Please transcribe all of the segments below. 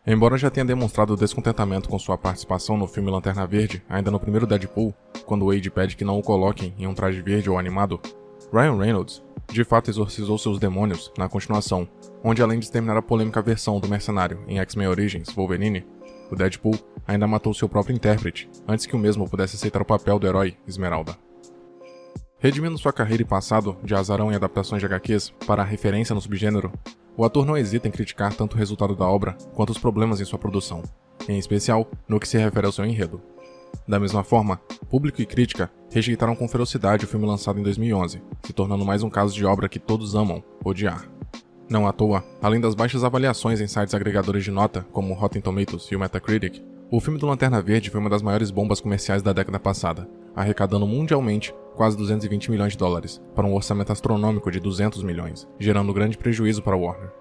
Embora já tenha demonstrado descontentamento com sua participação no filme Lanterna Verde, ainda no primeiro Deadpool, quando Wade pede que não o coloquem em um traje verde ou animado, Ryan Reynolds de fato exorcizou seus demônios na continuação, onde além de exterminar a polêmica versão do mercenário em X-Men Origins Wolverine, o Deadpool ainda matou seu próprio intérprete, antes que o mesmo pudesse aceitar o papel do herói Esmeralda. Redimindo sua carreira e passado de azarão em adaptações de HQs para a referência no subgênero, o ator não hesita em criticar tanto o resultado da obra quanto os problemas em sua produção, em especial no que se refere ao seu enredo. Da mesma forma, público e crítica rejeitaram com ferocidade o filme lançado em 2011, se tornando mais um caso de obra que todos amam odiar. Não à toa, além das baixas avaliações em sites agregadores de nota, como o Rotten Tomatoes e o Metacritic, o filme do Lanterna Verde foi uma das maiores bombas comerciais da década passada, arrecadando mundialmente quase 220 milhões de dólares, para um orçamento astronômico de 200 milhões, gerando grande prejuízo para a Warner.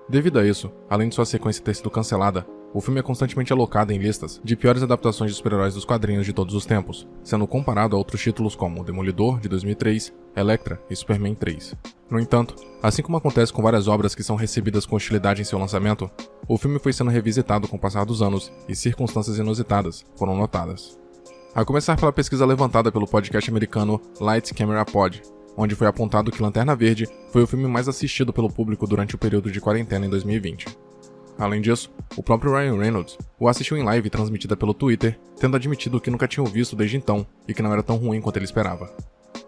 Devido a isso, além de sua sequência ter sido cancelada, o filme é constantemente alocado em listas de piores adaptações de super-heróis dos quadrinhos de todos os tempos, sendo comparado a outros títulos como Demolidor, de 2003, Elektra e Superman 3. No entanto, assim como acontece com várias obras que são recebidas com hostilidade em seu lançamento, o filme foi sendo revisitado com o passar dos anos e circunstâncias inusitadas foram notadas. A começar pela pesquisa levantada pelo podcast americano Lights Camera Pod, onde foi apontado que Lanterna Verde foi o filme mais assistido pelo público durante o período de quarentena em 2020. Além disso, o próprio Ryan Reynolds o assistiu em live transmitida pelo Twitter, tendo admitido que nunca tinha o visto desde então e que não era tão ruim quanto ele esperava.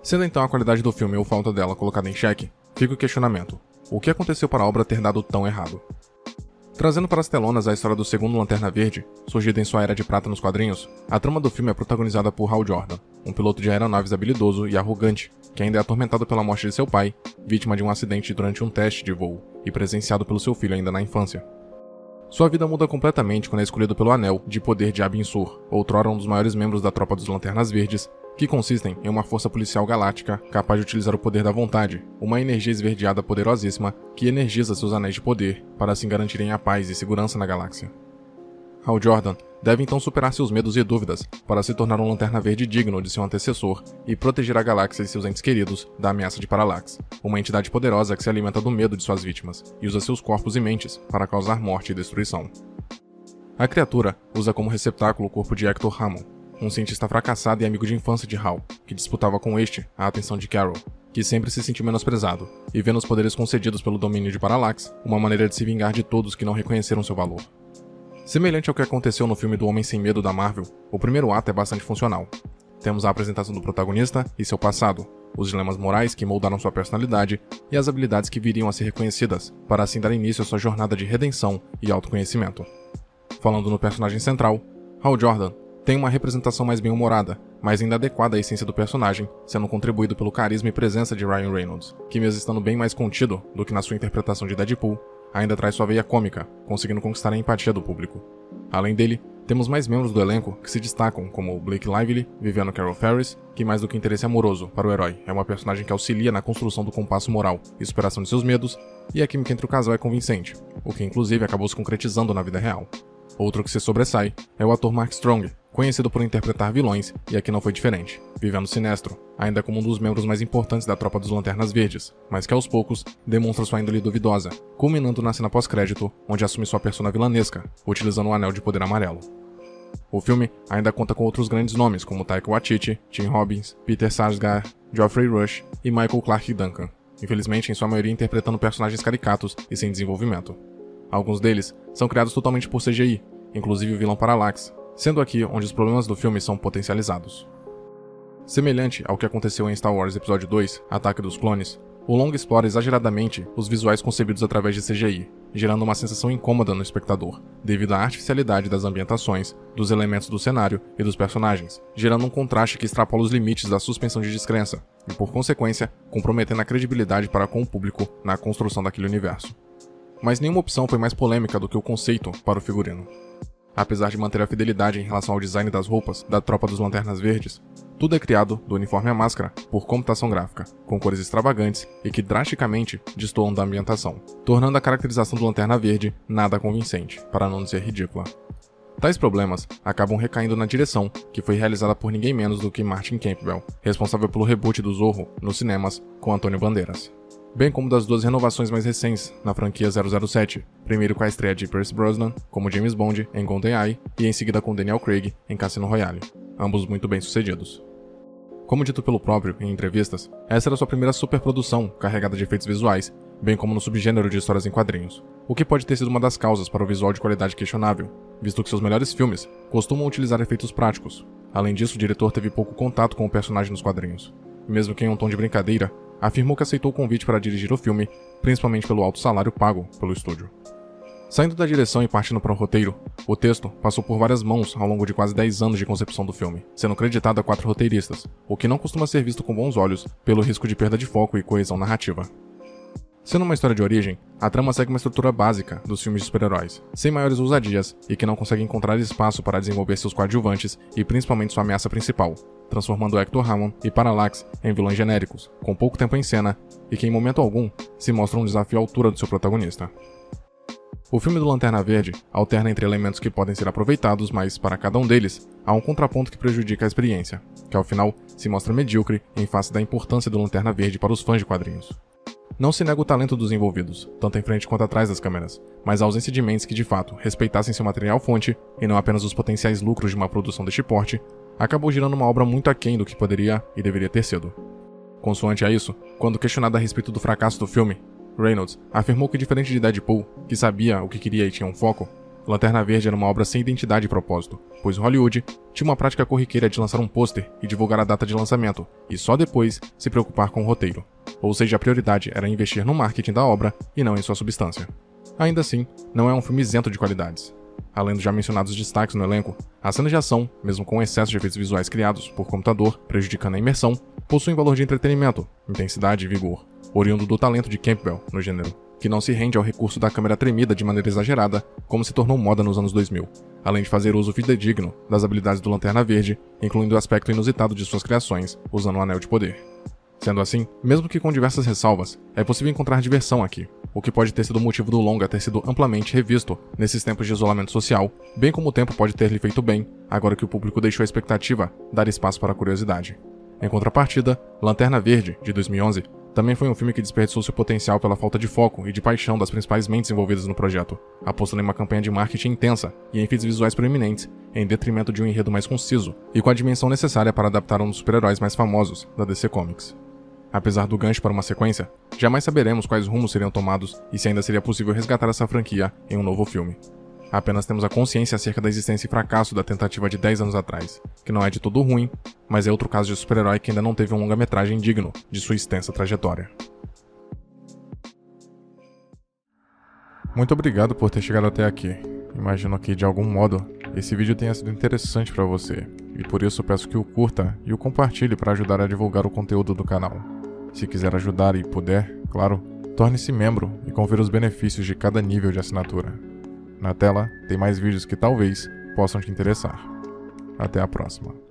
Sendo então a qualidade do filme ou falta dela colocada em xeque, fica o questionamento: o que aconteceu para a obra ter dado tão errado? Trazendo para as telonas a história do segundo Lanterna Verde, surgida em sua era de prata nos quadrinhos, a trama do filme é protagonizada por Hal Jordan, um piloto de aeronaves habilidoso e arrogante, que ainda é atormentado pela morte de seu pai, vítima de um acidente durante um teste de voo, e presenciado pelo seu filho ainda na infância. Sua vida muda completamente quando é escolhido pelo Anel de Poder de Abin-Sur, outrora um dos maiores membros da Tropa dos Lanternas Verdes, que consistem em uma força policial galáctica capaz de utilizar o poder da vontade, uma energia esverdeada poderosíssima que energiza seus anéis de poder para assim garantirem a paz e segurança na galáxia. Hal Jordan deve então superar seus medos e dúvidas para se tornar um Lanterna Verde digno de seu antecessor e proteger a galáxia e seus entes queridos da ameaça de Parallax, uma entidade poderosa que se alimenta do medo de suas vítimas e usa seus corpos e mentes para causar morte e destruição. A criatura usa como receptáculo o corpo de Hector Hammond, um cientista fracassado e amigo de infância de Hal, que disputava com este a atenção de Carol, que sempre se sentiu menosprezado, e vendo os poderes concedidos pelo domínio de Parallax, uma maneira de se vingar de todos que não reconheceram seu valor. Semelhante ao que aconteceu no filme do Homem Sem Medo da Marvel, o primeiro ato é bastante funcional. Temos a apresentação do protagonista e seu passado, os dilemas morais que moldaram sua personalidade e as habilidades que viriam a ser reconhecidas, para assim dar início à sua jornada de redenção e autoconhecimento. Falando no personagem central, Hal Jordan tem uma representação mais bem-humorada, mas ainda adequada à essência do personagem, sendo contribuído pelo carisma e presença de Ryan Reynolds, que mesmo estando bem mais contido do que na sua interpretação de Deadpool, ainda traz sua veia cômica, conseguindo conquistar a empatia do público. Além dele, temos mais membros do elenco que se destacam, como Blake Lively, vivendo Carol Ferris, que mais do que interesse amoroso para o herói, é uma personagem que auxilia na construção do compasso moral e superação de seus medos, e a química entre o casal é convincente, o que inclusive acabou se concretizando na vida real. Outro que se sobressai é o ator Mark Strong, conhecido por interpretar vilões, e aqui não foi diferente, vivendo Sinestro, ainda como um dos membros mais importantes da Tropa dos Lanternas Verdes, mas que aos poucos demonstra sua índole duvidosa, culminando na cena pós-crédito, onde assume sua persona vilanesca, utilizando o Anel de Poder Amarelo. O filme ainda conta com outros grandes nomes como Taika Waititi, Tim Robbins, Peter Sarsgaard, Geoffrey Rush e Michael Clarke Duncan, infelizmente em sua maioria interpretando personagens caricatos e sem desenvolvimento. Alguns deles são criados totalmente por CGI, inclusive o vilão Parallax, sendo aqui onde os problemas do filme são potencializados. Semelhante ao que aconteceu em Star Wars Episódio 2, Ataque dos Clones, o longa explora exageradamente os visuais concebidos através de CGI, gerando uma sensação incômoda no espectador, devido à artificialidade das ambientações, dos elementos do cenário e dos personagens, gerando um contraste que extrapola os limites da suspensão de descrença, e por consequência, comprometendo a credibilidade para com o público na construção daquele universo. Mas nenhuma opção foi mais polêmica do que o conceito para o figurino. Apesar de manter a fidelidade em relação ao design das roupas da Tropa dos Lanternas Verdes, tudo é criado, do uniforme à máscara, por computação gráfica, com cores extravagantes e que drasticamente destoam da ambientação, tornando a caracterização do Lanterna Verde nada convincente, para não dizer ridícula. Tais problemas acabam recaindo na direção, que foi realizada por ninguém menos do que Martin Campbell, responsável pelo reboot do Zorro nos cinemas com Antônio Bandeiras. bem como das duas renovações mais recentes na franquia 007, primeiro com a estreia de Pierce Brosnan como James Bond em GoldenEye e em seguida com Daniel Craig em Cassino Royale, ambos muito bem sucedidos. Como dito pelo próprio em entrevistas, essa era sua primeira superprodução carregada de efeitos visuais, bem como no subgênero de histórias em quadrinhos, o que pode ter sido uma das causas para o visual de qualidade questionável, visto que seus melhores filmes costumam utilizar efeitos práticos. Além disso, o diretor teve pouco contato com o personagem nos quadrinhos, e mesmo que em um tom de brincadeira, afirmou que aceitou o convite para dirigir o filme, principalmente pelo alto salário pago pelo estúdio. Saindo da direção e partindo para o roteiro, o texto passou por várias mãos ao longo de quase 10 anos de concepção do filme, sendo creditado a 4 roteiristas, o que não costuma ser visto com bons olhos pelo risco de perda de foco e coesão narrativa. Sendo uma história de origem, a trama segue uma estrutura básica dos filmes de super-heróis, sem maiores ousadias e que não consegue encontrar espaço para desenvolver seus coadjuvantes e principalmente sua ameaça principal, transformando Hector Hammond e Parallax em vilões genéricos, com pouco tempo em cena e que em momento algum se mostram um desafio à altura do seu protagonista. O filme do Lanterna Verde alterna entre elementos que podem ser aproveitados, mas, para cada um deles, há um contraponto que prejudica a experiência, que ao final se mostra medíocre em face da importância do Lanterna Verde para os fãs de quadrinhos. Não se nega o talento dos envolvidos, tanto em frente quanto atrás das câmeras, mas a ausência de mentes que de fato respeitassem seu material fonte, e não apenas os potenciais lucros de uma produção deste porte, acabou girando uma obra muito aquém do que poderia e deveria ter sido. Consoante a isso, quando questionado a respeito do fracasso do filme, Reynolds afirmou que, diferente de Deadpool, que sabia o que queria e tinha um foco, Lanterna Verde era uma obra sem identidade e propósito, pois Hollywood tinha uma prática corriqueira de lançar um pôster e divulgar a data de lançamento, e só depois se preocupar com o roteiro. Ou seja, a prioridade era investir no marketing da obra e não em sua substância. Ainda assim, não é um filme isento de qualidades. Além dos já mencionados destaques no elenco, as cenas de ação, mesmo com o excesso de efeitos visuais criados por computador, prejudicando a imersão, possuem valor de entretenimento, intensidade e vigor, oriundo do talento de Campbell no gênero, que não se rende ao recurso da câmera tremida de maneira exagerada, como se tornou moda nos anos 2000, além de fazer uso fidedigno das habilidades do Lanterna Verde, incluindo o aspecto inusitado de suas criações, usando o Anel de Poder. Sendo assim, mesmo que com diversas ressalvas, é possível encontrar diversão aqui, o que pode ter sido o motivo do longa ter sido amplamente revisto nesses tempos de isolamento social, bem como o tempo pode ter lhe feito bem, agora que o público deixou a expectativa dar espaço para a curiosidade. Em contrapartida, Lanterna Verde, de 2011, também foi um filme que desperdiçou seu potencial pela falta de foco e de paixão das principais mentes envolvidas no projeto, apostando em uma campanha de marketing intensa e em efeitos visuais proeminentes, em detrimento de um enredo mais conciso e com a dimensão necessária para adaptar um dos super-heróis mais famosos da DC Comics. Apesar do gancho para uma sequência, jamais saberemos quais rumos seriam tomados e se ainda seria possível resgatar essa franquia em um novo filme. Apenas temos a consciência acerca da existência e fracasso da tentativa de 10 anos atrás, que não é de todo ruim, mas é outro caso de super-herói que ainda não teve um longa-metragem digno de sua extensa trajetória. Muito obrigado por ter chegado até aqui. Imagino que, de algum modo, esse vídeo tenha sido interessante para você, e por isso peço que o curta e o compartilhe para ajudar a divulgar o conteúdo do canal. Se quiser ajudar e puder, claro, torne-se membro e confira os benefícios de cada nível de assinatura. Na tela tem mais vídeos que talvez possam te interessar. Até a próxima.